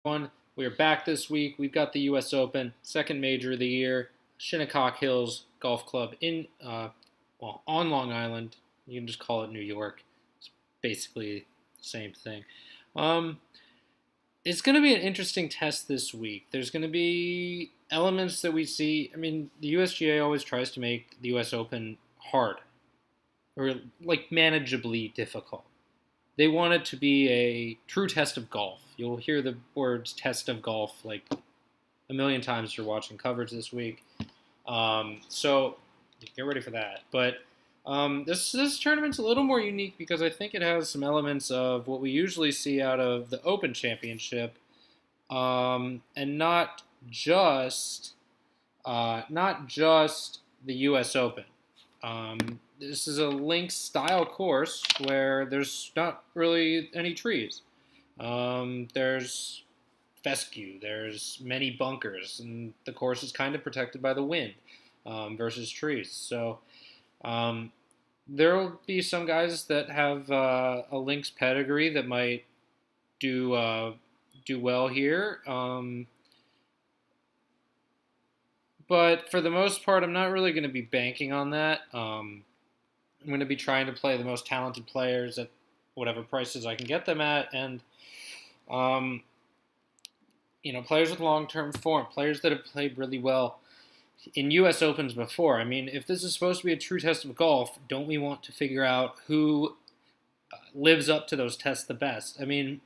One, we are back this week. We've got the U.S. Open, second major of the year, Shinnecock Hills Golf Club on Long Island. You can just call it New York. It's basically the same thing. Um, it's going to be an interesting test this week. There's going to be elements that we see. I mean, the USGA always tries to make the U.S. Open hard or like manageably difficult. They want it to be a true test of golf. You'll hear the words test of golf like a million times if you're watching coverage this week. So get ready for that. But this tournament's a little more unique because I think it has some elements of what we usually see out of the Open Championship, and not just the U.S. Open. This is a links style course where there's not really any trees. There's fescue, there's many bunkers, and the course is kind of protected by the wind versus trees. So there will be some guys that have a links pedigree that might do well here. But for the most part, I'm not really going to be banking on that. I'm going to be trying to play the most talented players at whatever prices I can get them at, and um, players with long-term form, players that have played really well in U.S. Opens before. I mean, if this is supposed to be a true test of golf, don't we want to figure out who lives up to those tests the best? I mean,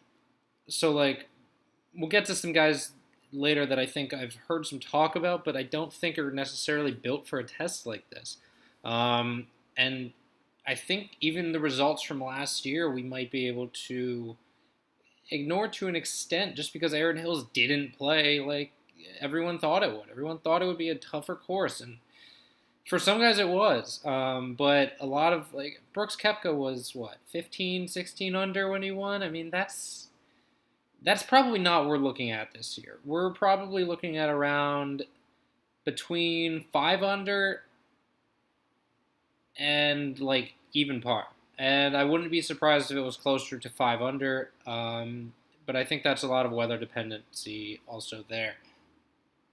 so like we'll get to some guys later that I think I've heard some talk about, but I don't think are necessarily built for a test like this. And I think even the results from last year we might be able to ignore to an extent just because Aaron Hills didn't play like everyone thought it would. Everyone thought it would be a tougher course, and for some guys it was. But a lot of like Brooks Koepka was what 15, 16 under when he won. I mean that's probably not what we're looking at this year. We're probably looking at around between 5 under and like even par. And I wouldn't be surprised if it was closer to 5 under. But I think that's a lot of weather dependency also there.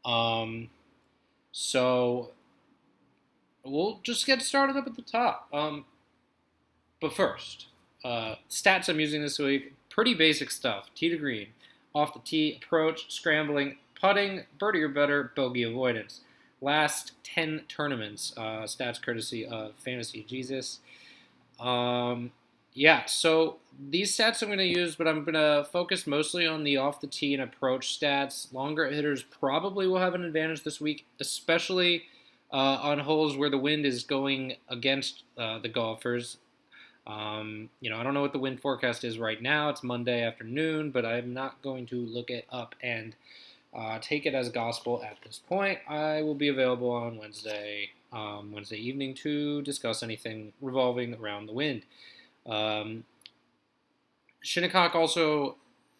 Um, so we'll just get started up at the top. But first, stats I'm using this week, pretty basic stuff. Tee to green, off the tee, approach, scrambling, putting, birdie or better, bogey avoidance. Last 10 tournaments, stats courtesy of Fantasy Jesus. So these stats I'm going to use, but I'm going to focus mostly on the off the tee and approach stats. Longer hitters probably will have an advantage this week, especially on holes where the wind is going against the golfers. I don't know what the wind forecast is right now. It's Monday afternoon, but I'm not going to look it up and take it as gospel at this point. I will be available on Wednesday evening to discuss anything revolving around the wind. Shinnecock also,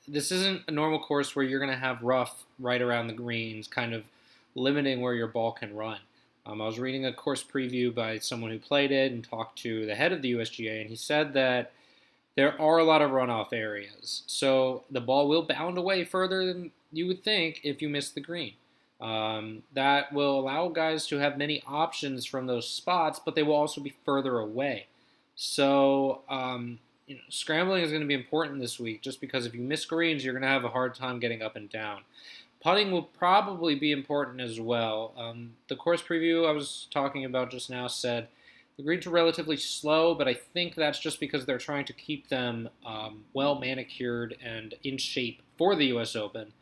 this isn't a normal course where you're going to have rough right around the greens, kind of limiting where your ball can run. I was reading a course preview by someone who played it and talked to the head of the USGA, and he said that there are a lot of runoff areas. So the ball will bound away further than you would think if you miss the green. That will allow guys to have many options from those spots, but they will also be further away. So scrambling is going to be important this week just because if you miss greens, you're going to have a hard time getting up and down. Putting will probably be important as well. The course preview I was talking about just now said the greens are relatively slow, but I think that's just because they're trying to keep them well manicured and in shape for the U.S. Open,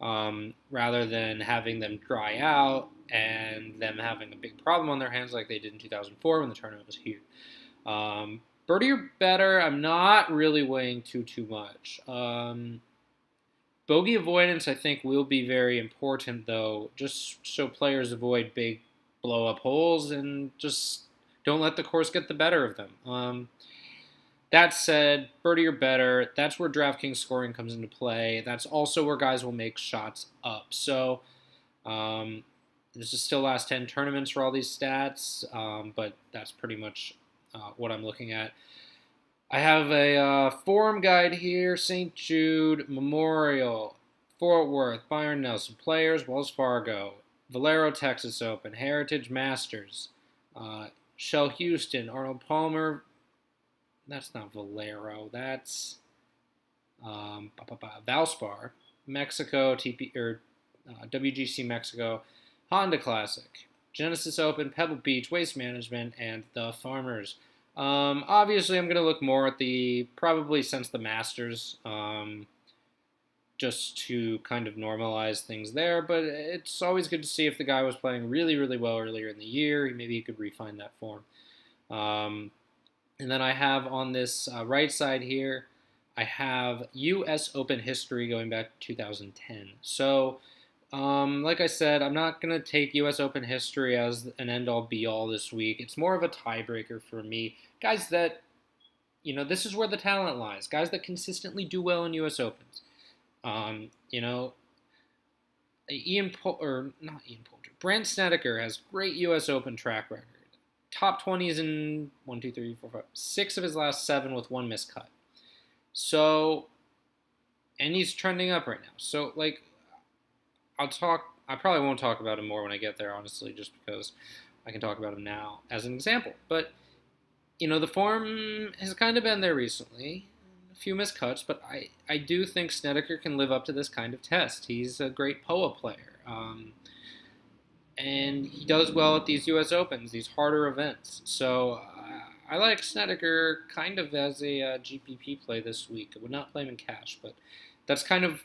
rather than having them dry out and them having a big problem on their hands like they did in 2004 when the tournament was huge. Birdie or better, I'm not really weighing too much. Bogey avoidance, I think, will be very important, though, just so players avoid big blow-up holes and just don't let the course get the better of them. That said, birdie or better, that's where DraftKings scoring comes into play. That's also where guys will make shots up. So this is still last 10 tournaments for all these stats, but that's pretty much what I'm looking at. I have a forum guide here, St. Jude Memorial Fort Worth, Byron Nelson, Players, Wells Fargo, Valero Texas Open, Heritage Masters, Shell Houston, Arnold Palmer. That's not Valero. That's Valspar, Mexico, WGC Mexico, Honda Classic, Genesis Open, Pebble Beach, Waste Management, and the Farmers. Obviously, I'm going to look more at probably since the Masters, just to kind of normalize things there. But it's always good to see if the guy was playing really, really well earlier in the year. Maybe he could refine that form. And then I have on this right side here, I have U.S. Open history going back to 2010. So, like I said, I'm not going to take U.S. Open history as an end-all, be-all this week. It's more of a tiebreaker for me. Guys that, this is where the talent lies. Guys that consistently do well in U.S. Opens. Not Ian Poulter. Brant Snedeker has great U.S. Open track record. Top 20s in 6 of his last 7 with 1 missed cut. So, and he's trending up right now. So, I probably won't talk about him more when I get there, honestly, just because I can talk about him now as an example. But, the form has kind of been there recently. A few missed cuts, but I do think Snedeker can live up to this kind of test. He's a great POA player. And he does well at these U.S. Opens, these harder events. So I like Snedeker kind of as a GPP play this week. I would not play him in cash, but that's kind of,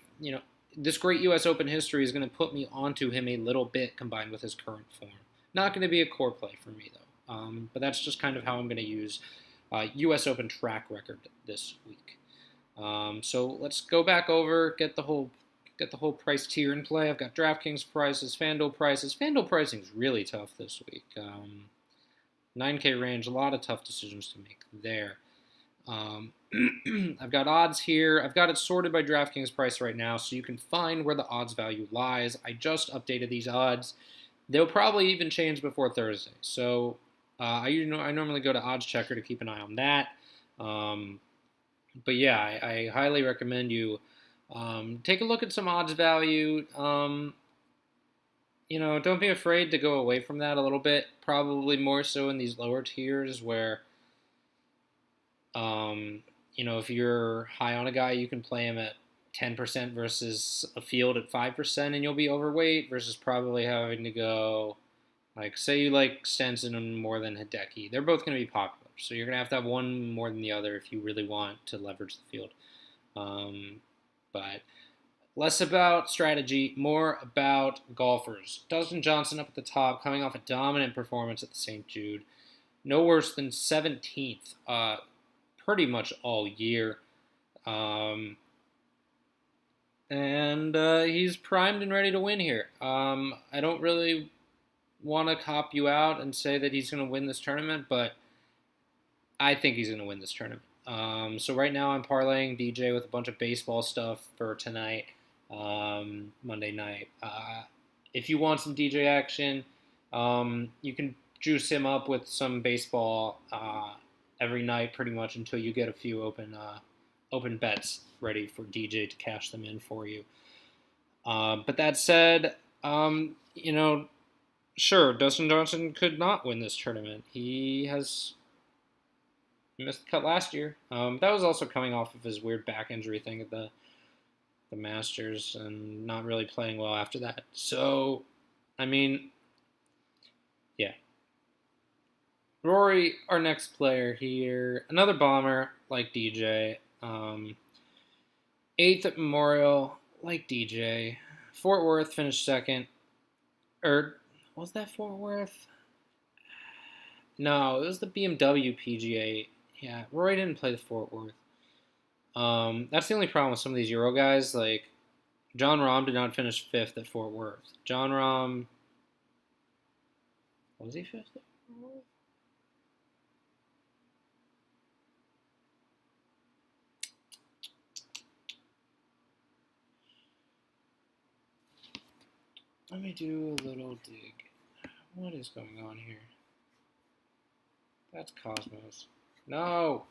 this great U.S. Open history is going to put me onto him a little bit combined with his current form. Not going to be a core play for me, though. But that's just kind of how I'm going to use U.S. Open track record this week. So let's go back over, get the whole price tier in play. I've got DraftKings prices, FanDuel prices. FanDuel pricing is really tough this week. 9K range, a lot of tough decisions to make there. I've got odds here. I've got it sorted by DraftKings price right now, so you can find where the odds value lies. I just updated these odds. They'll probably even change before Thursday. So I normally go to Odds Checker to keep an eye on that. But yeah, I highly recommend you take a look at some odds value. Don't be afraid to go away from that a little bit. Probably more so in these lower tiers where, if you're high on a guy, you can play him at 10% versus a field at 5%, and you'll be overweight versus probably having to go, say you like Stenson more than Hideki. They're both going to be popular, so you're going to have one more than the other if you really want to leverage the field. But less about strategy, more about golfers. Dustin Johnson up at the top, coming off a dominant performance at the St. Jude. No worse than 17th pretty much all year. And he's primed and ready to win here. I don't really want to cop you out and say that he's going to win this tournament, but I think he's going to win this tournament. So right now I'm parlaying DJ with a bunch of baseball stuff for tonight, Monday night. If you want some DJ action, you can juice him up with some baseball every night pretty much until you get a few open bets ready for DJ to cash them in for you. But that said, sure, Dustin Johnson could not win this tournament. He has missed the cut last year. That was also coming off of his weird back injury thing at the Masters and not really playing well after that. So, yeah. Rory, our next player here, another bomber like DJ. 8th at Memorial, like DJ. Fort Worth finished second. Was that Fort Worth? No, it was the BMW PGA. Yeah, Rory didn't play the Fort Worth. That's the only problem with some of these Euro guys. Like, John Rahm did not finish 5th at Fort Worth. John Rahm... Was he 5th at Fort Worth? Let me do a little dig. What is going on here? That's Cosmos. No!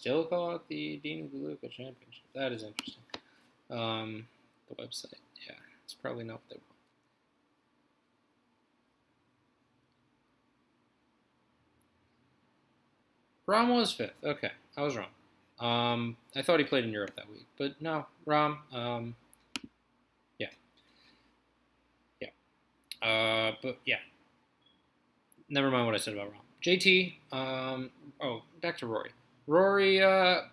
still call it the Dean DeLuca Championship. That is interesting. The website, yeah, it's probably not what they want. Rahm was fifth. Okay, I was wrong. I thought he played in Europe that week, but no, Rahm. Yeah, yeah. But yeah, never mind what I said about Rahm. JT. Back to Rory. Rory. I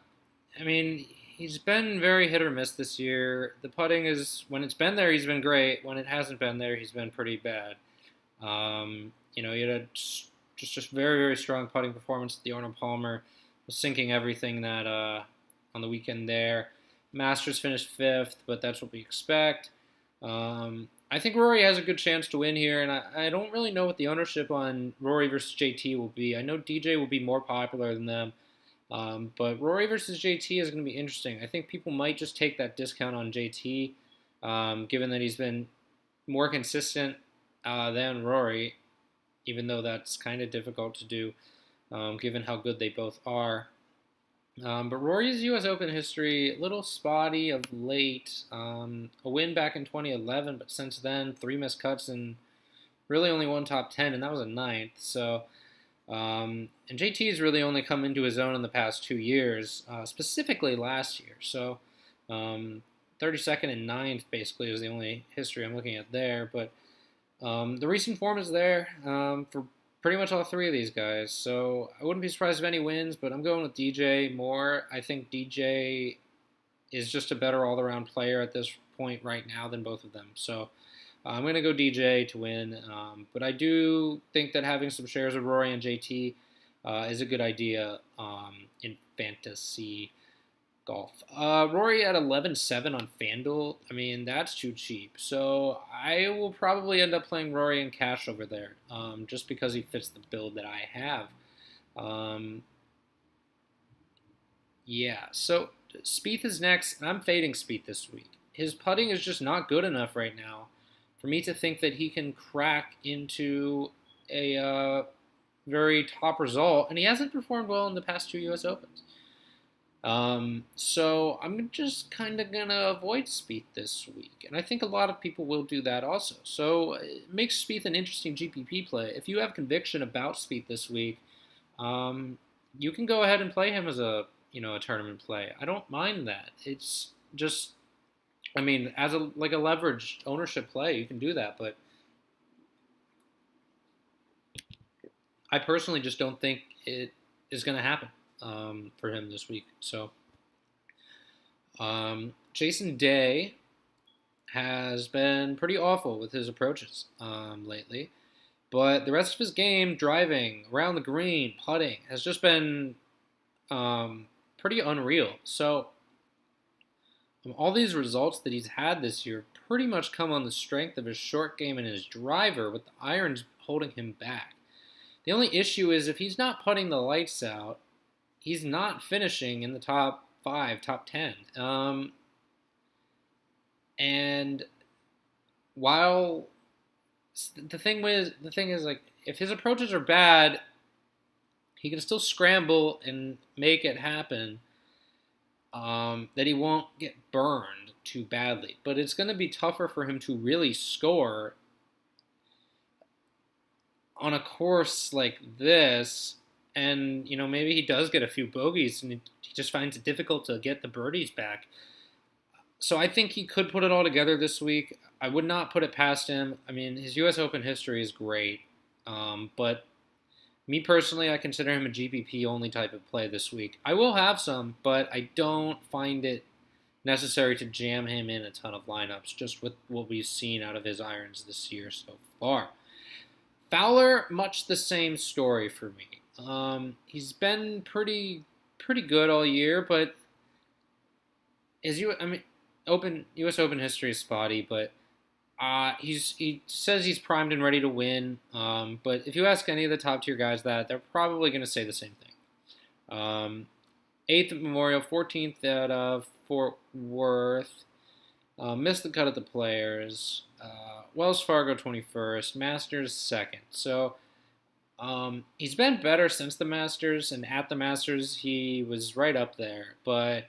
mean, he's been very hit or miss this year. The putting is when it's been there, he's been great. When it hasn't been there, he's been pretty bad. He had just very, very strong putting performance at the Arnold Palmer, was sinking everything that on the weekend there. Masters finished fifth, but that's what we expect. I think Rory has a good chance to win here, and I don't really know what the ownership on Rory versus JT will be. I know DJ will be more popular than them, but Rory versus JT is going to be interesting. I think people might just take that discount on JT, given that he's been more consistent than Rory, even though that's kind of difficult to do, given how good they both are. But Rory's U.S. Open history, a little spotty of late. A win back in 2011, but since then, 3 missed cuts and really only one top 10, and that was a ninth. So, and JT's really only come into his own in the past 2 years, specifically last year. So, 32nd and 9th basically is the only history I'm looking at there. But the recent form is there for pretty much all 3 of these guys. So I wouldn't be surprised if any wins, but I'm going with DJ more. I think DJ is just a better all-around player at this point right now than both of them. So I'm going to go DJ to win. But I do think that having some shares of Rory and JT is a good idea in fantasy golf. Rory at 11.7 on FanDuel. I mean, that's too cheap. So I will probably end up playing Rory in cash over there, just because he fits the build that I have. Yeah, so Spieth is next, and I'm fading Spieth this week. His putting is just not good enough right now for me to think that he can crack into a very top result, and he hasn't performed well in the past 2 U.S. Opens. So I'm just kind of going to avoid Spieth this week. And I think a lot of people will do that also. So it makes Spieth an interesting GPP play. If you have conviction about Spieth this week, you can go ahead and play him as a tournament play. I don't mind that. It's just, I mean, as a leveraged ownership play, you can do that. But I personally just don't think it is going to happen for him this week. So Jason Day has been pretty awful with his approaches lately. But the rest of his game, driving, around the green, putting, has just been pretty unreal. So all these results that he's had this year pretty much come on the strength of his short game and his driver, with the irons holding him back. The only issue is if he's not putting the lights out, he's not finishing in the top 5, top 10. And while the thing is like, if his approaches are bad, he can still scramble and make it happen. That he won't get burned too badly. But it's going to be tougher for him to really score on a course like this. And, maybe he does get a few bogeys and he just finds it difficult to get the birdies back. So I think he could put it all together this week. I would not put it past him. I mean, his U.S. Open history is great. But me personally, I consider him a GPP only type of play this week. I will have some, but I don't find it necessary to jam him in a ton of lineups, just with what we've seen out of his irons this year so far. Fowler, much the same story for me. He's been pretty good all year, but U.S. Open history is spotty, but he says he's primed and ready to win. But if you ask any of the top tier guys that, they're probably going to say the same thing. 8th at Memorial, 14th at Fort Worth. Missed the cut at the Players. Wells Fargo 21st. Masters 2nd. So He's been better since the Masters, and at the Masters he was right up there. But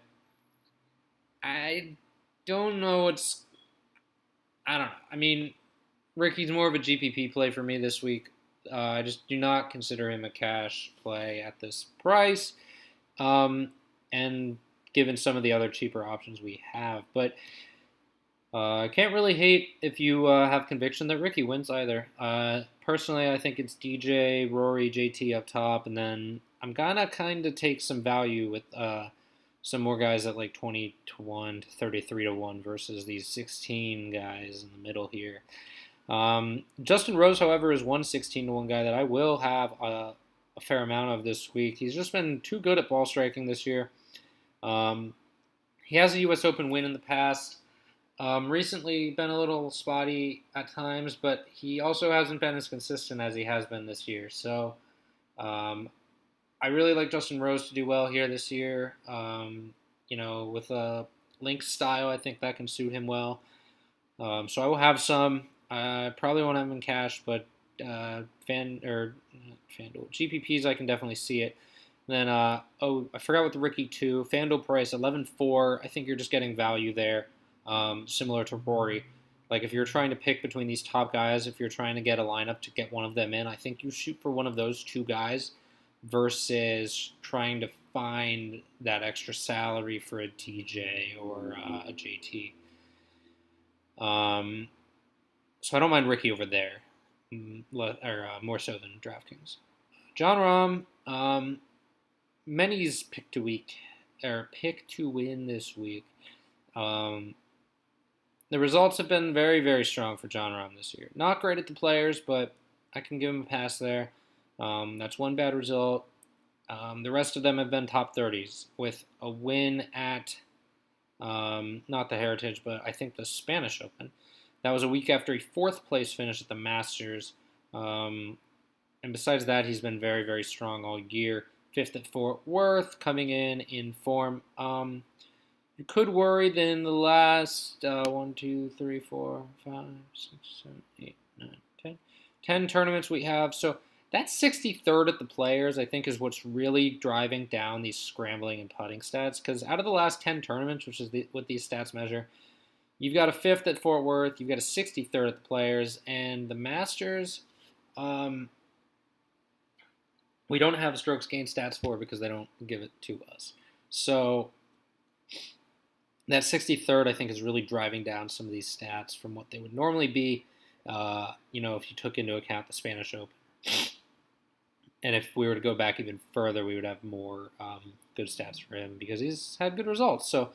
I don't know what's. I don't know. I mean, Ricky's more of a GPP play for me this week. I just do not consider him a cash play at this price. And given some of the other cheaper options we have, but I can't really hate if you have conviction that Ricky wins either. Personally, I think it's DJ, Rory, JT up top, and then I'm gonna kind of take some value with some more guys at like 20 to 1 to 33 to 1 versus these 16 guys in the middle here. Justin Rose, however, is 116 to 1 guy that I will have a fair amount of this week. He's just been too good at ball striking this year. He has a U.S. Open win in the past. Recently been a little spotty at times, but he also hasn't been as consistent as he has been this year. So I really like Justin Rose to do well here this year. With a link style, I think that can suit him well. So I will have some. Probably won't have him in cash, but FanDuel GPPs, I can definitely see it. Then, I forgot with the Ricky too. FanDuel price 11.4. I think you're just getting value there, similar to Rory. Like if you're trying to pick between these top guys, if you're trying to get a lineup to get one of them in, I think you shoot for one of those two guys versus trying to find that extra salary for a TJ or a JT. So I don't mind Ricky over there, more so than DraftKings. John Rahm, many's pick to win this week. The results have been very, very strong for John Rahm this year. Not great at the Players, but I can give him a pass there. That's one bad result. The rest of them have been top 30s with a win at not the Heritage, but I think the Spanish Open. That was a week after a fourth place finish at the Masters. And besides that, he's been very, very strong all year. Fifth at Fort Worth, coming in form. You could worry that in the last 1, 2, 3, 4, 5, 6, 7, 8, 9, 10. 10 tournaments we have. So that 63rd at the Players, I think, is what's really driving down these scrambling and putting stats. Because out of the last 10 tournaments, which is what these stats measure, you've got a 5th at Fort Worth, you've got a 63rd at the Players, and the Masters, we don't have strokes gained stats for because they don't give it to us. So that 63rd, I think, is really driving down some of these stats from what they would normally be, if you took into account the Spanish Open. And if we were to go back even further, we would have more good stats for him because he's had good results. So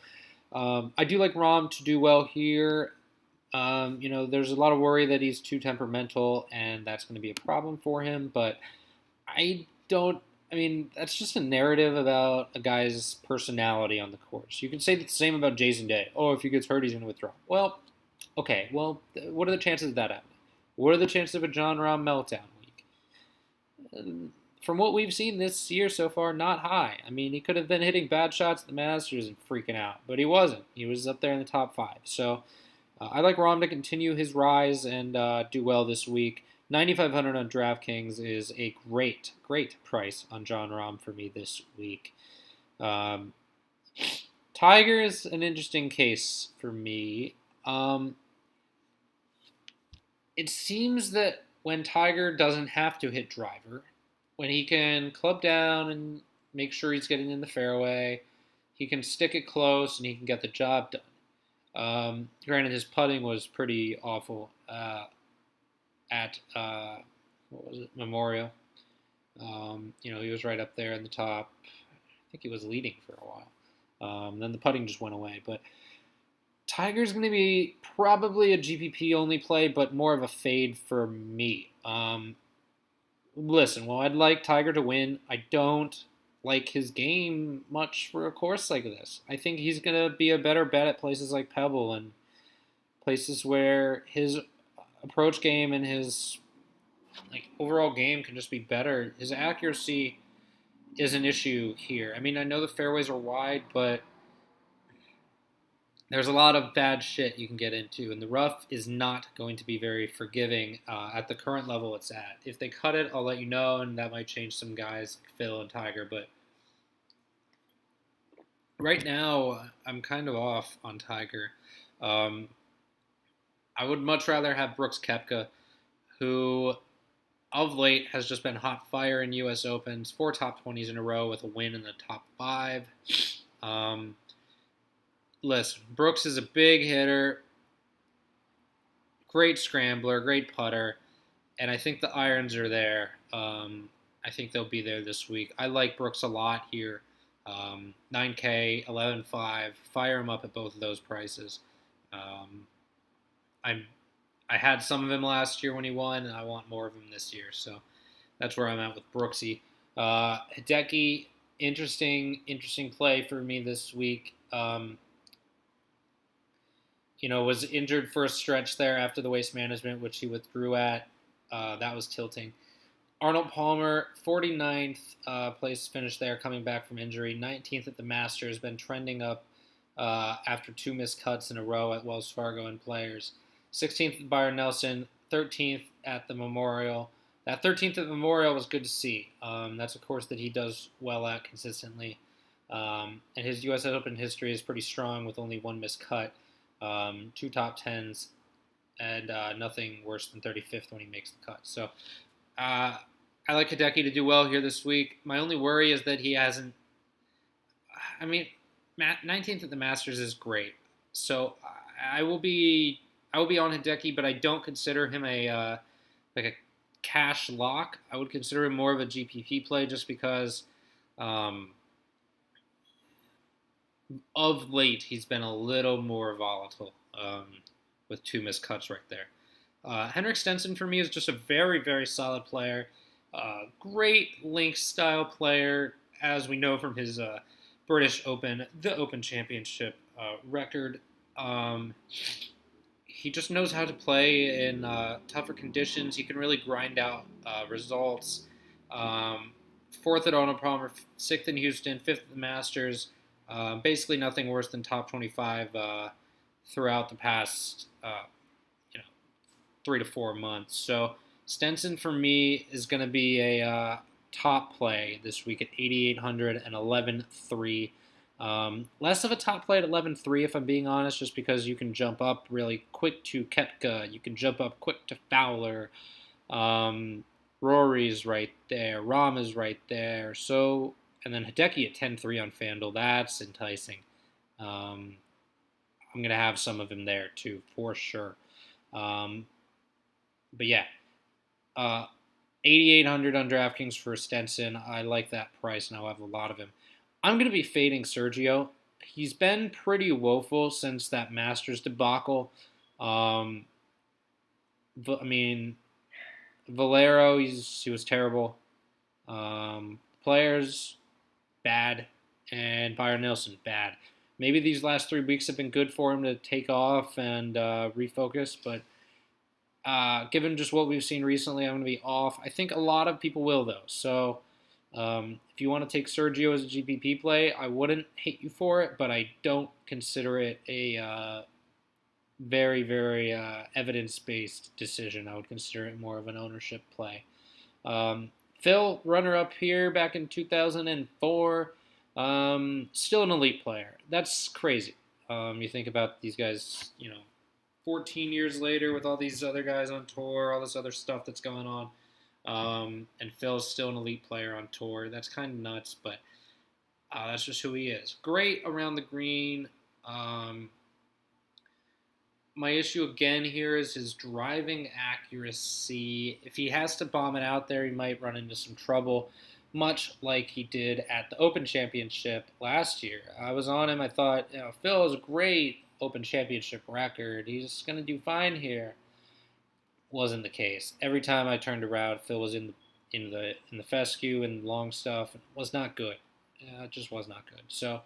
I do like Rahm to do well here. There's a lot of worry that he's too temperamental, and that's going to be a problem for him. But that's just a narrative about a guy's personality on the course. You can say the same about Jason Day. Oh, if he gets hurt, he's going to withdraw. Well, okay. Well, what are the chances of that happening? What are the chances of a John Rahm meltdown week? From what we've seen this year so far, not high. I mean, he could have been hitting bad shots at the Masters and freaking out, but he wasn't. He was up there in the top 5. So I like Rahm to continue his rise and do well this week. 9,500 on DraftKings is a great, great price on John Rahm for me this week. Tiger is an interesting case for me. It seems that when Tiger doesn't have to hit driver, when he can club down and make sure he's getting in the fairway, he can stick it close and he can get the job done. Granted, his putting was pretty awful at Memorial. He was right up there in the top. I think he was leading for a while. Then the putting just went away. But Tiger's going to be probably a GPP only play, but more of a fade for me. Listen, while I'd like Tiger to win, I don't like his game much for a course like this. I think he's going to be a better bet at places like Pebble and places where his approach game and his overall game can just be better. His accuracy is an issue here. I mean, I know the fairways are wide, but there's a lot of bad shit you can get into, and the rough is not going to be very forgiving at the current level it's at. If they cut it, I'll let you know, and that might change some guys, like Phil and Tiger. But right now, I'm kind of off on Tiger. Um, I would much rather have Brooks Koepka, who of late has just been hot fire in U.S. Opens, 4 top 20s in a row with a win in the top five. Um, Listen, Brooks is a big hitter, great scrambler, great putter, and I think the irons are there. I think they'll be there this week. I like Brooks a lot here. 9K, 11.5. Fire him up at both of those prices. Um, I'm I had some of him last year when he won, and I want more of him this year. So that's where I'm at with Brooksy. Hideki, interesting play for me this week. Was injured for a stretch there after the waste management, which he withdrew at. That was tilting. Arnold Palmer, 49th place finish there, coming back from injury. 19th at the Masters, been trending up after 2 missed cuts in a row at Wells Fargo and Players. 16th at Byron Nelson, 13th at the Memorial. That 13th at the Memorial was good to see. That's a course that he does well at consistently. And his U.S. Open history is pretty strong with only 1 missed cut, 2 top 10s, and nothing worse than 35th when he makes the cut. So I like Hideki to do well here this week. My only worry is that he hasn't. I mean, 19th at the Masters is great. So I will be on Hideki, but I don't consider him like a cash lock. I would consider him more of a GPP play just because of late he's been a little more volatile with 2 missed cuts right there. Henrik Stenson for me is just a very, very solid player. Great link style player, as we know from his British Open, the Open Championship record. He just knows how to play in tougher conditions. He can really grind out results. 4th at Arnold Palmer, 6th in Houston, 5th at the Masters. Basically nothing worse than top 25 throughout the past 3 to 4 months. So Stenson for me is going to be a top play this week at 8,800 and 11.3. Less of a top play at 11.3 if I'm being honest, just because you can jump up really quick to Koepka, you can jump up quick to Fowler. Rory's right there, Rahm is right there. So, and then Hideki at 10.3 on FanDuel, that's enticing. I'm going to have some of him there too, for sure. But yeah, 8,800 on DraftKings for Stenson. I like that price, and I'll have a lot of him. I'm going to be fading Sergio. He's been pretty woeful since that Masters debacle. Valero, he was terrible. Players, bad. And Byron Nelson, bad. Maybe these last 3 weeks have been good for him to take off and refocus, but given just what we've seen recently, I'm going to be off. I think a lot of people will, though. So if you want to take Sergio as a GPP play, I wouldn't hate you for it, but I don't consider it a very, very evidence-based decision. I would consider it more of an ownership play. Phil, runner-up here back in 2004, still an elite player. That's crazy. You think about these guys, 14 years later with all these other guys on tour, all this other stuff that's going on. And Phil's still an elite player on tour. That's kind of nuts, but that's just who he is. Great around the green. My issue again here is his driving accuracy. If he has to bomb it out there, he might run into some trouble, much like he did at the Open Championship last year. I was on him. I thought, Phil is a great Open Championship record. He's going to do fine here. Wasn't the case. Every time I turned around, Phil was in the fescue and long stuff. It was not good. It just was not good. So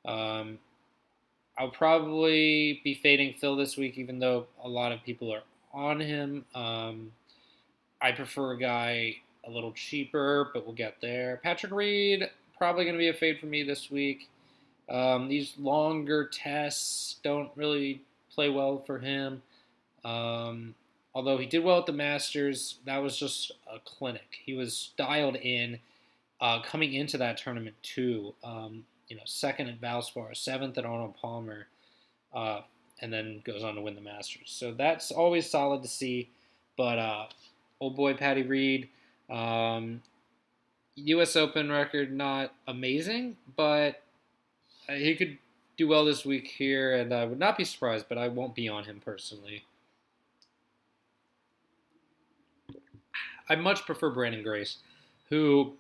I'll probably be fading Phil this week, even though a lot of people are on him. I prefer a guy a little cheaper, but we'll get there. Patrick Reed, probably going to be a fade for me this week. These longer tests don't really play well for him. Although he did well at the Masters, that was just a clinic. He was dialed in coming into that tournament too. Second at Valspar, seventh at Arnold Palmer, uh, and then goes on to win the Masters. So that's always solid to see. But old boy Patty Reed, U.S. Open record not amazing, but he could do well this week here, and I would not be surprised, but I won't be on him personally. I much prefer Brandon Grace, who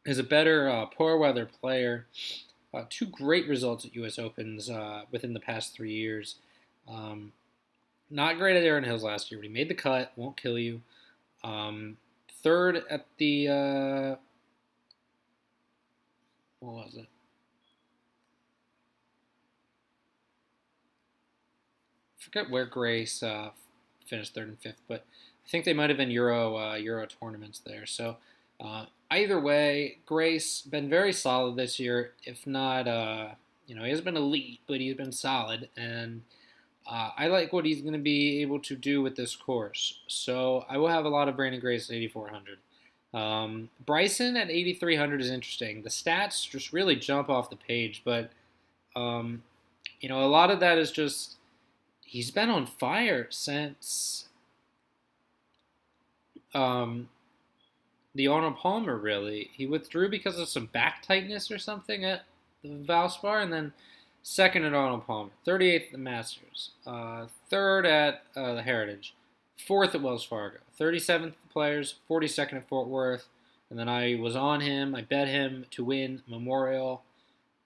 is a better poor weather player. Two great results at U.S. Opens within the past 3 years. Um, Not great at Aaron Hills last year, but he made the cut. Won't kill you. Third at the what was it? I forget where Grace finished third and fifth, but I think they might have been Euro tournaments there. So either way, Grace been very solid this year. If not, he hasn't been elite, but he's been solid, and I like what he's going to be able to do with this course. So I will have a lot of Brandon Grace at 8,400. Bryson at 8,300 is interesting. The stats just really jump off the page, but a lot of that is just he's been on fire since the Arnold Palmer, really. He withdrew because of some back tightness or something at the Valspar, and then second at Arnold Palmer, 38th at the Masters, third at the Heritage, fourth at Wells Fargo, 37th at the Players, 42nd at Fort Worth, and then I was on him. I bet him to win Memorial,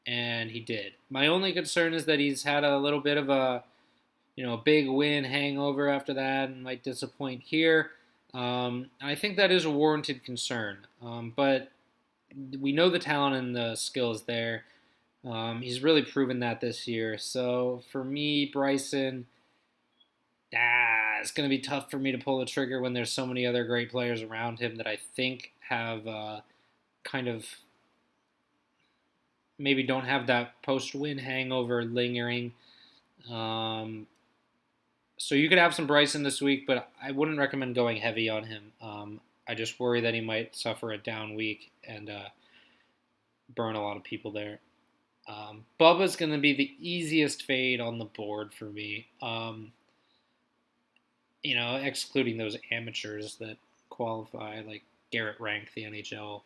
and he did. My only concern is that he's had a little bit of a big win hangover after that and might disappoint here. I think that is a warranted concern. But we know the talent and the skill is there. He's really proven that this year. So for me, Bryson, it's going to be tough for me to pull the trigger when there's so many other great players around him that I think have kind of maybe don't have that post-win hangover lingering. So you could have some Bryson this week, but I wouldn't recommend going heavy on him. I just worry that he might suffer a down week and burn a lot of people there. Bubba's going to be the easiest fade on the board for me. Excluding those amateurs that qualify, like Garrett Rank, the NHL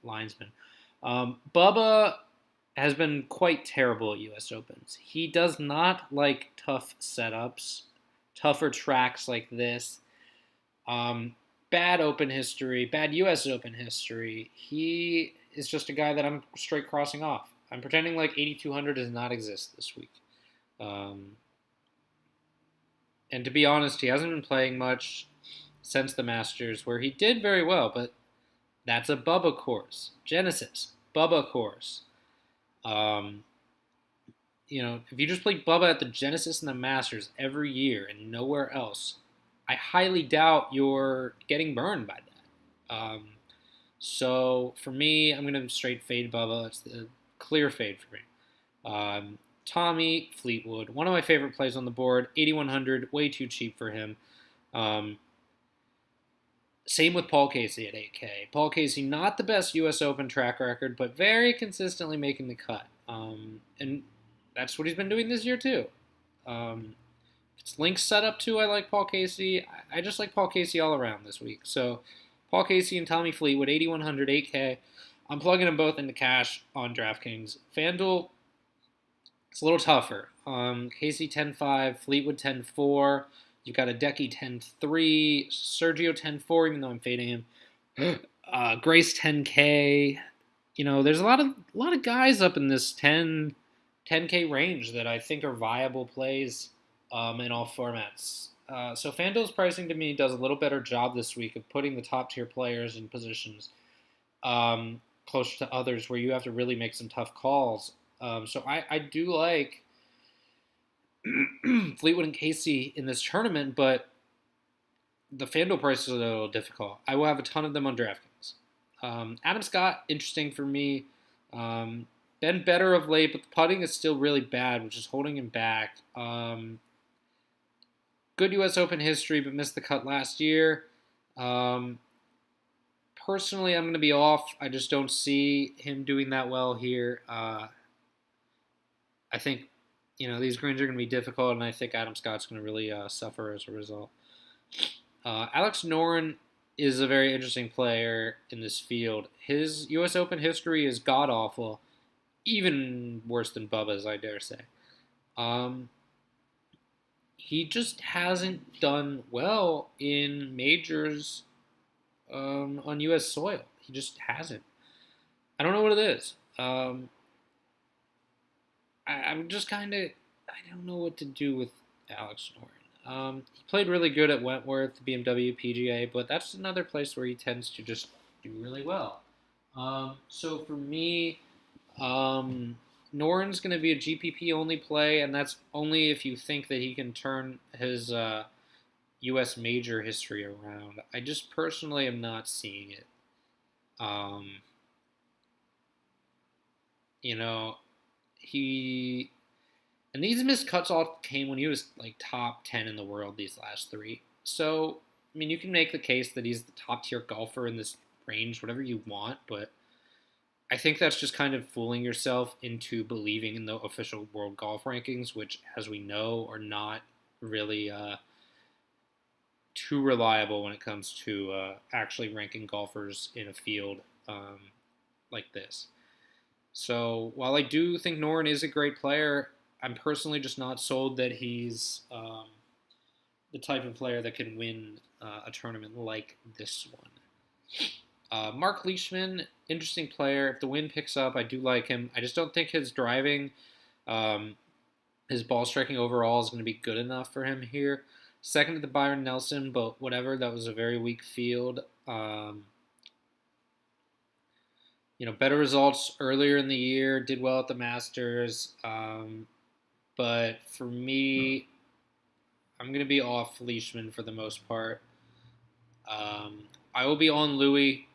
linesman. Bubba has been quite terrible at U.S. Opens. He does not like tough setups, tougher tracks like this. Bad Open history, bad U.S. Open history. He is just a guy that I'm straight crossing off. I'm pretending like 8,200 does not exist this week. And to be honest, he hasn't been playing much since the Masters, where he did very well, but that's a Bubba course. Genesis, Bubba course. If you just play Bubba at the Genesis and the Masters every year and nowhere else, I highly doubt you're getting burned by that. So for me, I'm going to straight fade Bubba. It's the clear fade for me. Tommy Fleetwood, one of my favorite plays on the board, 8,100, way too cheap for him. Same with Paul Casey at 8K. Paul Casey, not the best U.S. Open track record, but very consistently making the cut. And that's what he's been doing this year, too. It's links set up, too. I like Paul Casey. I just like Paul Casey all around this week. So Paul Casey and Tommy Fleetwood, 8,100, 8K. I'm plugging them both into cash on DraftKings. FanDuel, it's a little tougher. Casey 10-5, Fleetwood 10-4. You've got a Decky 10-3, Sergio 10-4, even though I'm fading him. Grace 10K. There's a lot of guys up in this 10K range that I think are viable plays in all formats. So FanDuel's pricing to me does a little better job this week of putting the top tier players in positions closer to others where you have to really make some tough calls. So I do like Fleetwood and Casey in this tournament, but the FanDuel prices are a little difficult. I will have a ton of them on DraftKings. Adam Scott, interesting for me. Been better of late, but the putting is still really bad, which is holding him back. Good U.S. Open history, but missed the cut last year. Um, Personally, I'm going to be off. I just don't see him doing that well here. I think, these greens are going to be difficult, and I think Adam Scott's going to really suffer as a result. Alex Noren is a very interesting player in this field. His U.S. Open history is god awful, even worse than Bubba's, I dare say. Um, he just hasn't done well in majors on U.S. soil. He just hasn't. I don't know what it is. I'm just kind of, I don't know what to do with Alex Noren. He played really good at Wentworth, BMW PGA, but that's another place where he tends to just do really well. So for me, Noren's going to be a GPP only play, and that's only if you think that he can turn his U.S. major history around. I just personally am not seeing it. Um, you know, he and these missed cuts all came when he was like top 10 in the world these last three. So, I mean, you can make the case that he's the top tier golfer in this range, whatever you want, but I think that's just kind of fooling yourself into believing in the official world golf rankings, which, as we know, are not really too reliable when it comes to actually ranking golfers in a field like this. So while I do think Noren is a great player, I'm personally just not sold that he's the type of player that can win a tournament like this one. Mark Leishman, interesting player. If the wind picks up, I do like him. I just don't think his driving, his ball striking overall is going to be good enough for him here. Second to the Byron Nelson, but whatever, that was a very weak field. Better results earlier in the year, did well at the Masters. But for me, I'm going to be off Leishman for the most part. I will be on Louis.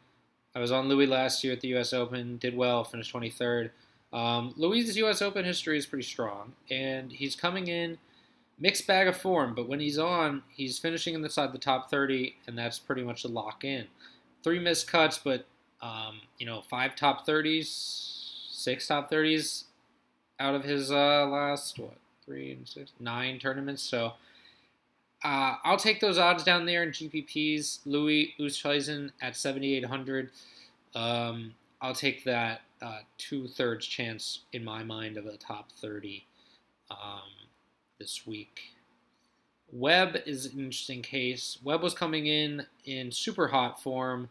I was on Louis last year at the U.S. Open, did well, finished 23rd. Louis' U.S. Open history is pretty strong, and he's coming in mixed bag of form, but when he's on, he's finishing inside the top 30, and that's pretty much a lock in. 3 missed cuts, but 5 top 30s, 6 top 30s out of his last 3 and 6, 9 tournaments. So I'll take those odds down there in GPPs. Louis Oosthuizen at 7,800. I'll take that 2/3 chance in my mind of a top 30 this week. Webb is an interesting case. Webb was coming in super hot form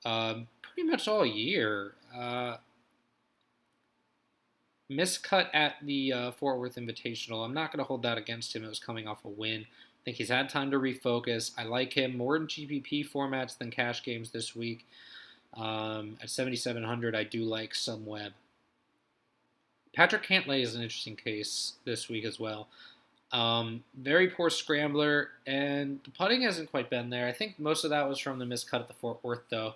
pretty much all year. Miscut at the Fort Worth Invitational. I'm not going to hold that against him. It was coming off a win. I think he's had time to refocus. I like him more in GPP formats than cash games this week. At 7,700, I do like some Webb. Patrick Cantlay is an interesting case this week as well. Very poor scrambler, and the putting hasn't quite been there. I think most of that was from the miscut at the Fort Worth, though.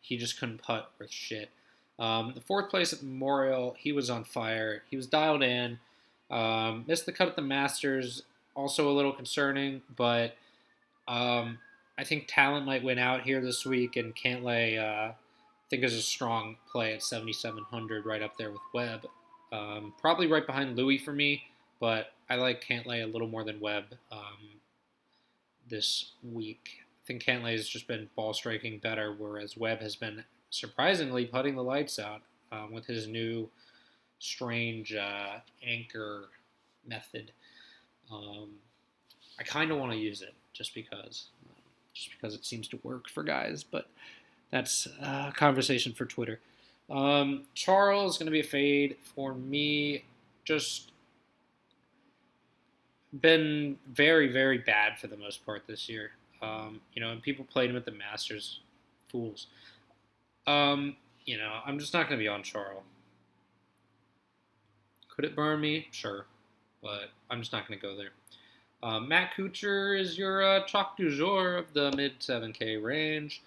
He just couldn't putt worth shit. The 4th place at the Memorial, he was on fire. He was dialed in. Missed the cut at the Masters, also a little concerning, but I think talent might win out here this week, and Cantlay, I think, is a strong play at 7,700, right up there with Webb. Probably right behind Louis for me, but I like Cantlay a little more than Webb this week. I think Cantlay has just been ball striking better, whereas Webb has been surprisingly putting the lights out with his new strange anchor method. I kind of want to use it just because it seems to work for guys, but that's a conversation for Twitter. Charles is going to be a fade for me. Just been very, very bad for the most part this year. And people played him at the Masters. Fools. I'm just not going to be on Charles. Could it burn me? Sure. But I'm just not going to go there. Matt Kuchar is your chalk du jour of the mid 7K range.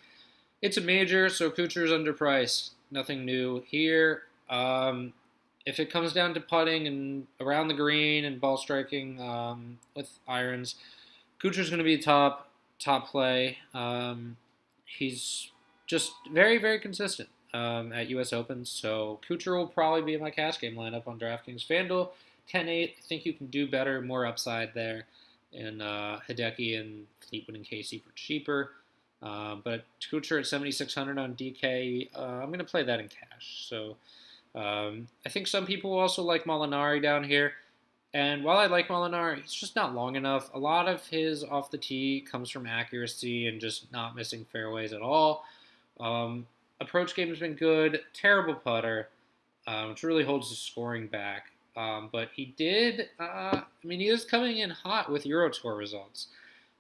It's a major, so Kuchar's underpriced. Nothing new here. if it comes down to putting and around the green and ball striking with irons, Kuchar's going to be a top play. He's just very, very consistent at U.S. Opens. So Kuchar will probably be in my cash game lineup on DraftKings. FanDuel 10-8. I think you can do better, more upside there. And Hideki and Fleetwood and Casey for cheaper. But Kuchar at 7,600 on DK, I'm going to play that in cash. So I think some people also like Molinari down here. And while I like Molinari, he's just not long enough. A lot of his off the tee comes from accuracy and just not missing fairways at all. Approach game has been good. Terrible putter, which really holds his scoring back. But he did, he is coming in hot with Euro Tour results.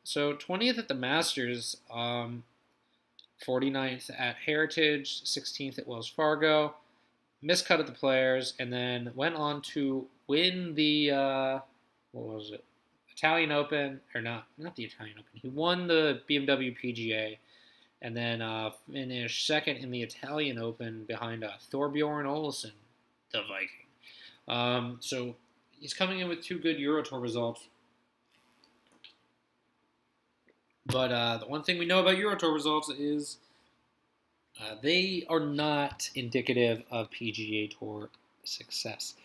So 20th at the Masters, 49th at Heritage, 16th at Wells Fargo, miscut at the Players, and then went on to win the, Italian Open, or not the Italian Open. He won the BMW PGA, and then finished second in the Italian Open behind Thorbjorn Olesen, the Viking. So he's coming in with two good Euro Tour results. But the one thing we know about Euro Tour results is they are not indicative of PGA Tour success.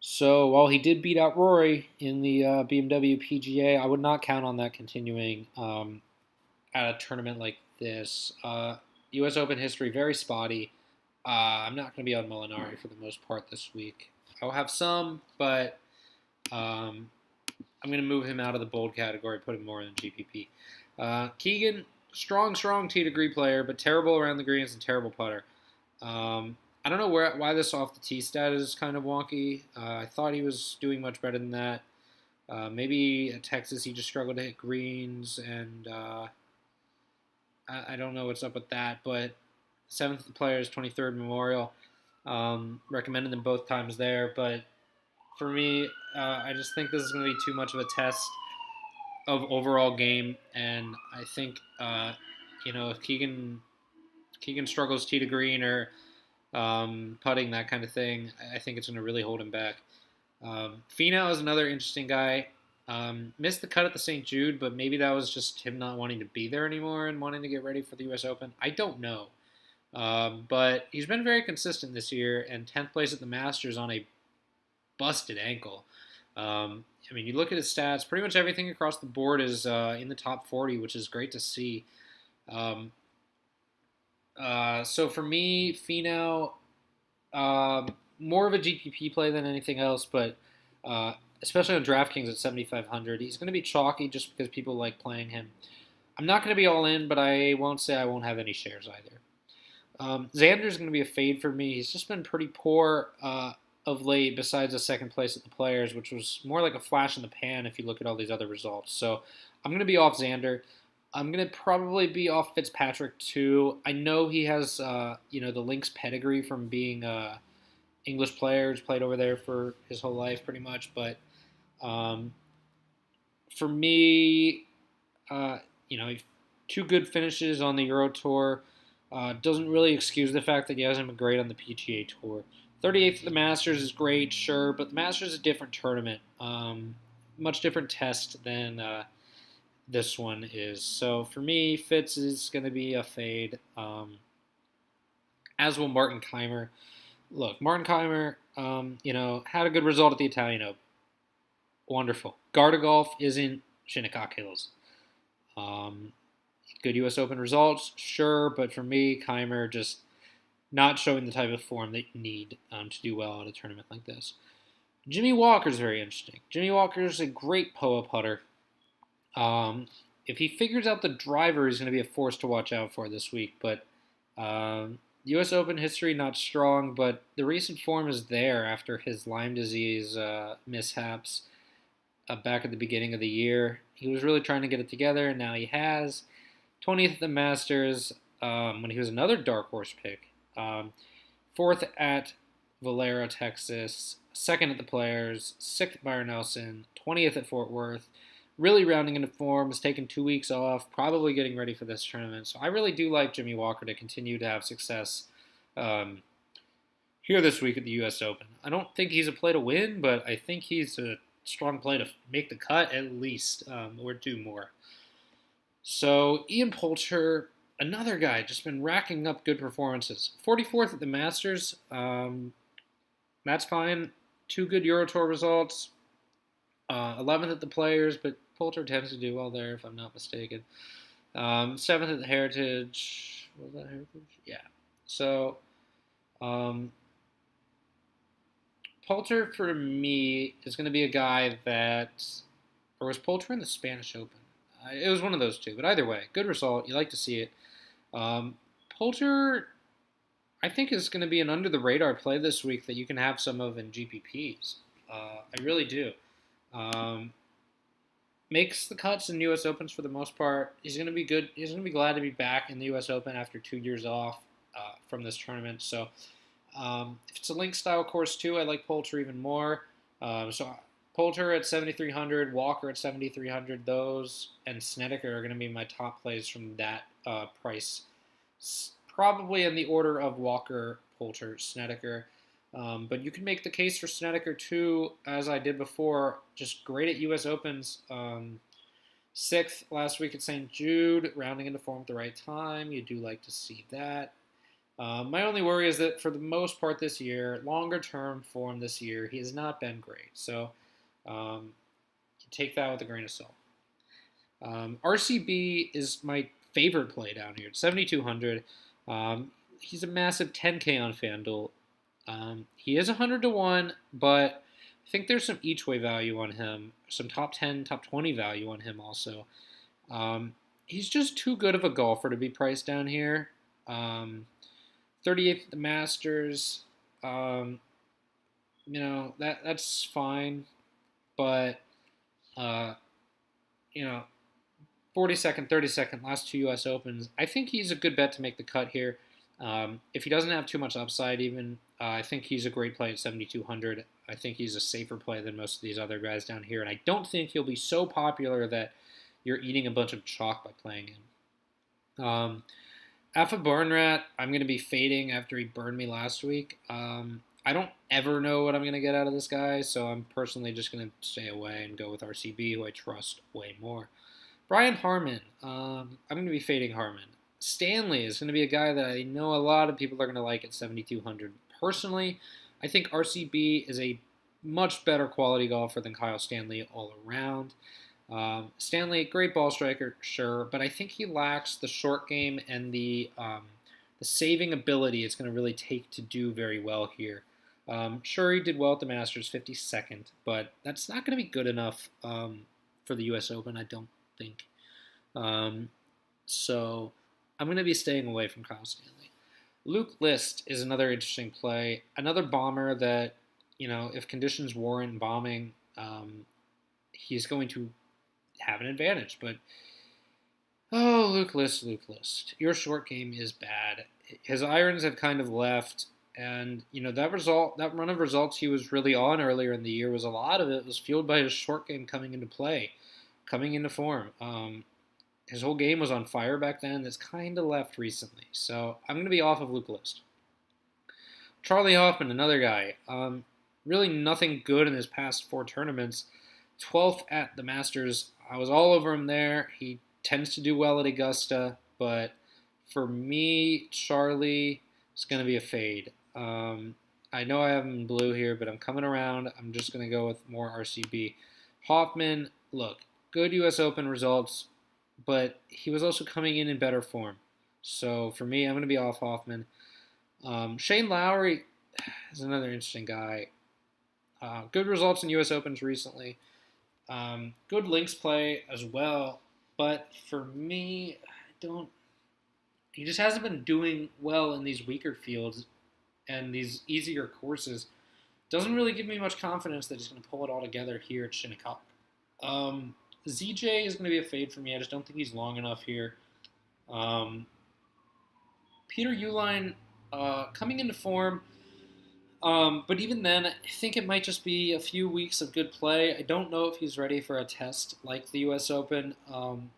So while he did beat out Rory in the BMW PGA, I would not count on that continuing at a tournament like this. U.S. Open history, very spotty. I'm not going to be on Molinari for the most part this week. I'll have some, but I'm going to move him out of the bold category, put him more in GPP. Keegan, strong tee degree player, but terrible around the greens and terrible putter. I don't know why this off the tee stat is kind of wonky. I thought he was doing much better than that. Maybe at Texas he just struggled to hit greens, and I don't know what's up with that. But 7th at the Players, 23rd Memorial. Recommended them both times there, but for me, I just think this is going to be too much of a test of overall game, and I think if Keegan struggles tee to green or putting, that kind of thing, I think it's going to really hold him back. Finau is another interesting guy. Missed the cut at the St. Jude, but maybe that was just him not wanting to be there anymore and wanting to get ready for the U.S. Open. I don't know. But he's been very consistent this year, and 10th place at the Masters on a busted ankle. You look at his stats, pretty much everything across the board is in the top 40, which is great to see. So for me, Finau, more of a GPP play than anything else, but especially on DraftKings at 7,500, he's going to be chalky just because people like playing him. I'm not going to be all in, but I won't say I won't have any shares either. Xander's going to be a fade for me. He's just been pretty poor of late, besides the second place at the Players, which was more like a flash in the pan if you look at all these other results. So I'm going to be off Xander. I'm going to probably be off Fitzpatrick too. I know he has, the Lynx pedigree from being English players, played over there for his whole life pretty much. But for me, two good finishes on the Euro Tour doesn't really excuse the fact that he hasn't been great on the PGA Tour. 38th at the Masters is great, sure, but the Masters is a different tournament. Much different test than this one is. So for me, Fitz is going to be a fade, as will Martin Keimer. Look, Martin Keimer, had a good result at the Italian Open. Wonderful. Garda Golf isn't Shinnecock Hills. Good U.S. Open results, sure, but for me, Keimer just not showing the type of form that you need to do well at a tournament like this. Jimmy Walker's very interesting. Jimmy Walker's a great POA putter. If he figures out the driver, he's going to be a force to watch out for this week. But U.S. Open history, not strong, but the recent form is there after his Lyme disease mishaps back at the beginning of the year. He was really trying to get it together, and now he has. 20th at the Masters, when he was another dark horse pick. 4th at Valero, Texas. 2nd at the Players. 6th at Byron Nelson. 20th at Fort Worth. Really rounding into form. Has taken 2 weeks off. Probably getting ready for this tournament. So I really do like Jimmy Walker to continue to have success here this week at the U.S. Open. I don't think he's a play to win, but I think he's a strong play to make the cut at least, or do more. So Ian Poulter, another guy, just been racking up good performances. 44th at the Masters, that's fine. 2 good Euro Tour results. 11th at the Players, but Poulter tends to do well there, if I'm not mistaken. 7th at the Heritage. Was that Heritage? Yeah. So, Poulter for me is going to be a guy that, or was Poulter in the Spanish Open? It was one of those two, but either way, good result. You like to see it. Poulter, I think, is going to be an under the radar play this week that you can have some of in GPPs. I really do. Makes the cuts in U.S. Opens for the most part. He's going to be good. He's going to be glad to be back in the U.S. Open after 2 years off from this tournament. So if it's a link style course too, I like Poulter even more. So Poulter at 7,300, Walker at 7,300. Those and Snedeker are going to be my top plays from that price. Probably in the order of Walker, Poulter, Snedeker. But you can make the case for Snedeker too, as I did before. Just great at U.S. Opens. 6th last week at St. Jude, rounding into form at the right time. You do like to see that. My only worry is that for the most part this year, longer term form this year, he has not been great. So take that with a grain of salt. RCB is my favorite play down here at 7,200. He's a massive 10K on FanDuel. He is 100 to 1, but I think there's some each way value on him, some top 10, top 20 value on him also. He's just too good of a golfer to be priced down here. 38th at the Masters, that's fine, but 42nd, 32nd, last 2 U.S. Opens. I think he's a good bet to make the cut here. If he doesn't have too much upside, even I think he's a great play at 7,200. I think he's a safer play than most of these other guys down here, and I don't think he'll be so popular that you're eating a bunch of chalk by playing him. Alpha Barnrat, I'm going to be fading after he burned me last week. I don't ever know what I'm going to get out of this guy, so I'm personally just going to stay away and go with RCB, who I trust way more. Brian Harman, I'm going to be fading Harman. Stanley is going to be a guy that I know a lot of people are going to like at 7,200. Personally, I think RCB is a much better quality golfer than Kyle Stanley all around. Stanley, great ball striker, sure, but I think he lacks the short game and the saving ability it's going to really take to do very well here. Sure, he did well at the Masters, 52nd, but that's not going to be good enough for the U.S. Open, I don't think. So I'm going to be staying away from Kyle Stanley. Luke List is another interesting play, another bomber that, if conditions warrant bombing, he's going to have an advantage. But, Luke List. Your short game is bad. His irons have kind of left, and, that run of results he was really on earlier in the year a lot of it was fueled by his short game coming into play, coming into form. His whole game was on fire back then. It's kind of left recently. So I'm going to be off of Luke List. Charlie Hoffman, another guy. Really nothing good in his past 4 tournaments. 12th at the Masters. I was all over him there. He tends to do well at Augusta. But for me, Charlie is going to be a fade. I know I have him in blue here, but I'm coming around. I'm just going to go with more RCB. Hoffman, look, good U.S. Open results, but he was also coming in better form. So for me, I'm going to be off Hoffman. Shane Lowry is another interesting guy. Good results in U.S. Opens recently. Good links play as well. But for me, he just hasn't been doing well in these weaker fields and these easier courses. Doesn't really give me much confidence that he's going to pull it all together here at Shinnecock. ZJ is going to be a fade for me. I just don't think he's long enough here. Peter Uihlein coming into form, but even then, I think it might just be a few weeks of good play. I don't know if he's ready for a test like the U.S. Open.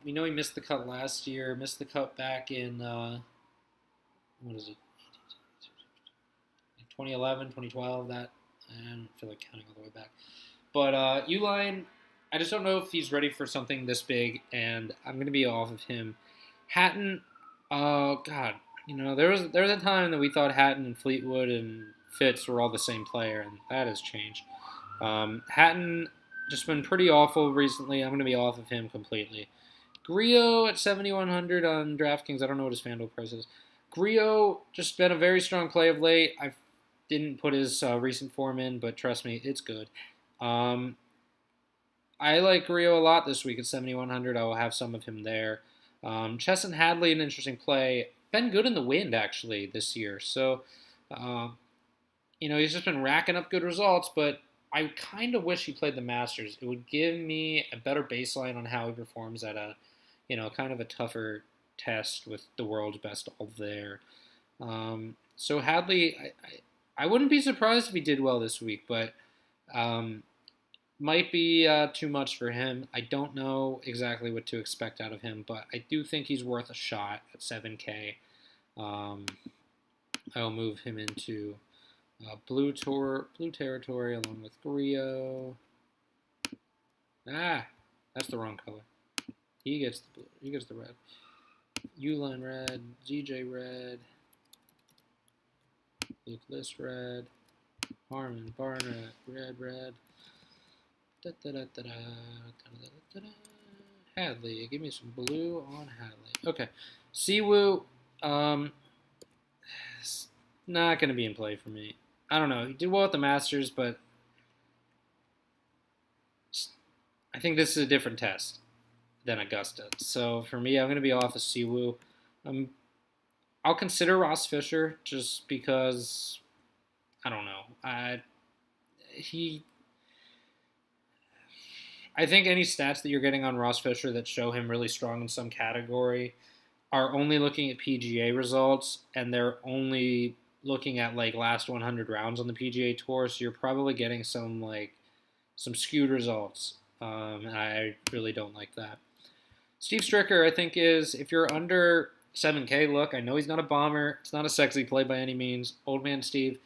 We know he missed the cut last year, missed the cut back in, 2011, 2012. That I don't feel like counting all the way back. But Uline, I just don't know if he's ready for something this big, and I'm going to be off of him. Hatton, oh God, there was a time that we thought Hatton and Fleetwood and Fitz were all the same player, and that has changed. Hatton just been pretty awful recently. I'm going to be off of him completely. Griot at 7,100 on DraftKings. I don't know what his FanDuel price is. Griot just been a very strong play of late. I didn't put his recent form in, but trust me, it's good. Um, I like Griot a lot this week at 7,100. I will have some of him there. Chesson Hadley, an interesting play. Been good in the wind, actually, this year. So, uh, he's just been racking up good results, but I kind of wish he played the Masters. It would give me a better baseline on how he performs at a, kind of a tougher test with the world's best all there. So Hadley, I wouldn't be surprised if he did well this week, but um, might be too much for him. I don't know exactly what to expect out of him, but I do think he's worth a shot at 7K. I'll move him into blue territory along with Griot. That's the wrong color. He gets the blue. He gets the red. Uline red, ZJ red, Luke List red, Harman Barnett red. Da, da, da, da, da, da, da, da. Hadley, give me some blue on Hadley. Okay, Siwoo, not going to be in play for me. I don't know. He did well at the Masters, but I think this is a different test than Augusta. So for me, I'm going to be off of Siwoo. I'll consider Ross Fisher just because I don't know. I think any stats that you're getting on Ross Fisher that show him really strong in some category are only looking at PGA results, and they're only looking at like last 100 rounds on the PGA Tour. So you're probably getting some skewed results. And I really don't like that. Steve Stricker, I think, is if you're under 7K, look, I know he's not a bomber. It's not a sexy play by any means. Old man Steve.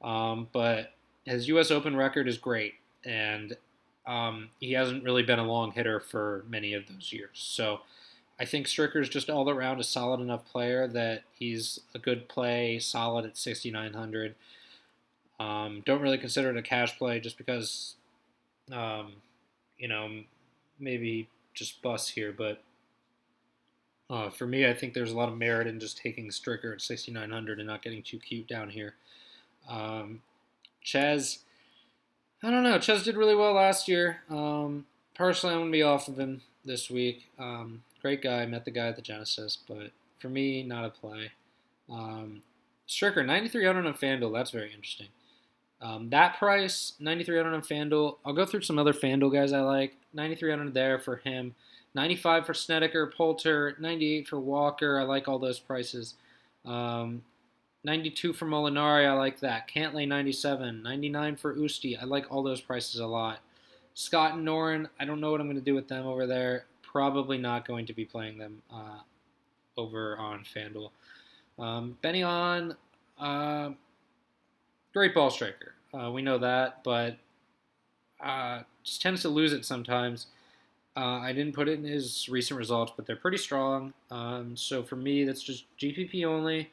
But his U.S. Open record is great. And he hasn't really been a long hitter for many of those years. So I think Stricker's just all around a solid enough player that he's a good play, solid at 6,900. Don't really consider it a cash play just because, maybe just bust here. But for me, I think there's a lot of merit in just taking Stricker at 6,900 and not getting too cute down here. Ches, I don't know. Ches did really well last year. Personally, I'm going to be off of him this week. Great guy. Met the guy at the Genesis. But for me, not a play. Stricker, 9,300 on FanDuel. That's very interesting. That price, 9,300 on FanDuel. I'll go through some other FanDuel guys I like. 9,300 there for him. 95 for Snedeker, Poulter. 98 for Walker. I like all those prices. 92 for Molinari. I like that. Cantlay, 97. 99 for Usti. I like all those prices a lot. Scott and Noren, I don't know what I'm going to do with them over there. Probably not going to be playing them over on FanDuel. Benny on, great ball striker. We know that, but just tends to lose it sometimes. I didn't put it in his recent results, but they're pretty strong. So for me, that's just GPP only.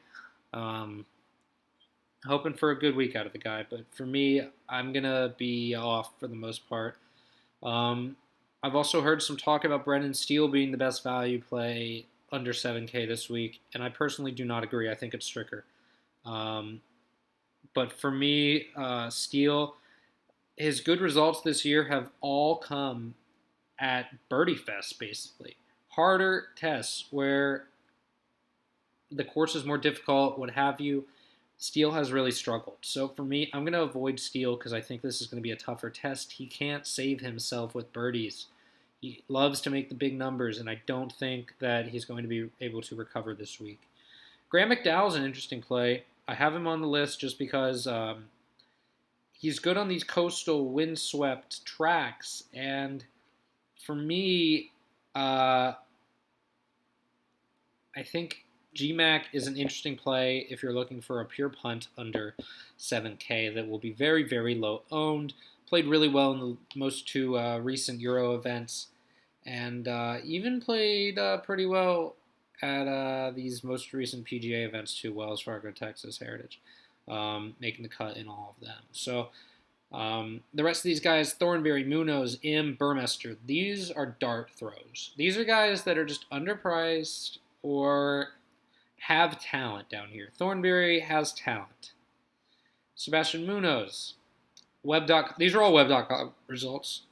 Hoping for a good week out of the guy, but for me, I'm going to be off for the most part. I've also heard some talk about Brendan Steele being the best value play under 7K this week, and I personally do not agree. I think it's Stricker. But for me, Steele, his good results this year have all come at Birdie Fest, basically. Harder tests where the course is more difficult, what have you. Steele has really struggled. So for me, I'm going to avoid Steele because I think this is going to be a tougher test. He can't save himself with birdies. He loves to make the big numbers, and I don't think that he's going to be able to recover this week. Graham McDowell's an interesting play. I have him on the list just because he's good on these coastal windswept tracks, and for me, I think GMAC is an interesting play if you're looking for a pure punt under 7K that will be very, very low owned. Played really well in the most two recent Euro events, and even played pretty well at these most recent PGA events too, Wells Fargo, Texas, Heritage, making the cut in all of them. So the rest of these guys, Thornberry, Munoz, Im, Burmester, these are dart throws. These are guys that are just underpriced or have talent down here. Thornberry has talent. Sebastian Munoz, Web.com. These are all Web.com results.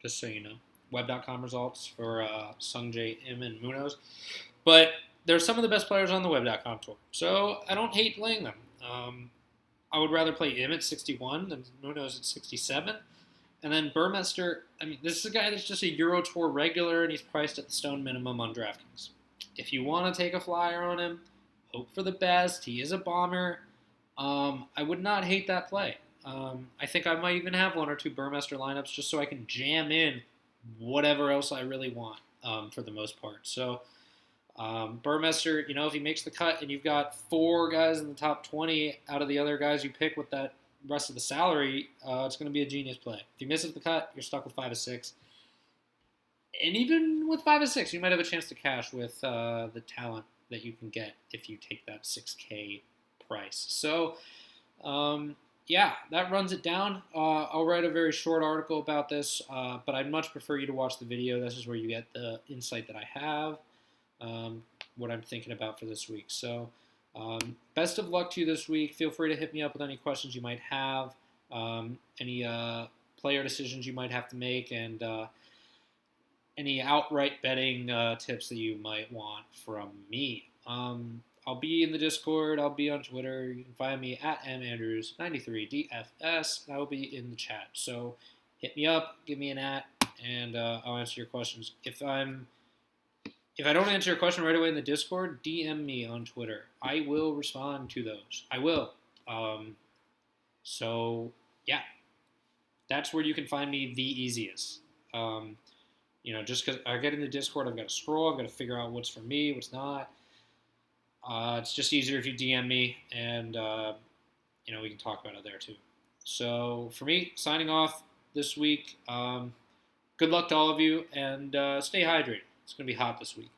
Just so you know, Web.com results for Sungjae, Im, and Munoz. But they're some of the best players on the Web.com tour. So I don't hate playing them. I would rather play Im at 61 than Munoz at 67. And then Burmester, I mean, this is a guy that's just a Euro Tour regular, and he's priced at the stone minimum on DraftKings. If you want to take a flyer on him, hope for the best. He is a bomber. I would not hate that play. I think I might even have one or two Burmester lineups just so I can jam in whatever else I really want for the most part. So Burmester, if he makes the cut and you've got 4 guys in the top 20 out of the other guys you pick with that rest of the salary, it's going to be a genius play. If he misses the cut, you're stuck with 5 of 6. And even with 5 of 6, you might have a chance to cash with the talent that you can get if you take that 6K price. So, yeah, that runs it down. I'll write a very short article about this, but I'd much prefer you to watch the video. This is where you get the insight that I have, what I'm thinking about for this week. So, best of luck to you this week. Feel free to hit me up with any questions you might have, any player decisions you might have to make, and any outright betting tips that you might want from me. I'll be in the Discord. I'll be on Twitter. You can find me at mandrews93DFS. I will be in the chat. So hit me up, give me an @ and I'll answer your questions. If I don't answer your question right away in the Discord, DM me on Twitter. I will respond to those. I will. So yeah, that's where you can find me the easiest. Just because I get in the Discord, I've got to scroll. I've got to figure out what's for me, what's not. It's just easier if you DM me, and we can talk about it there too. So for me, signing off this week. Good luck to all of you, and stay hydrated. It's going to be hot this week.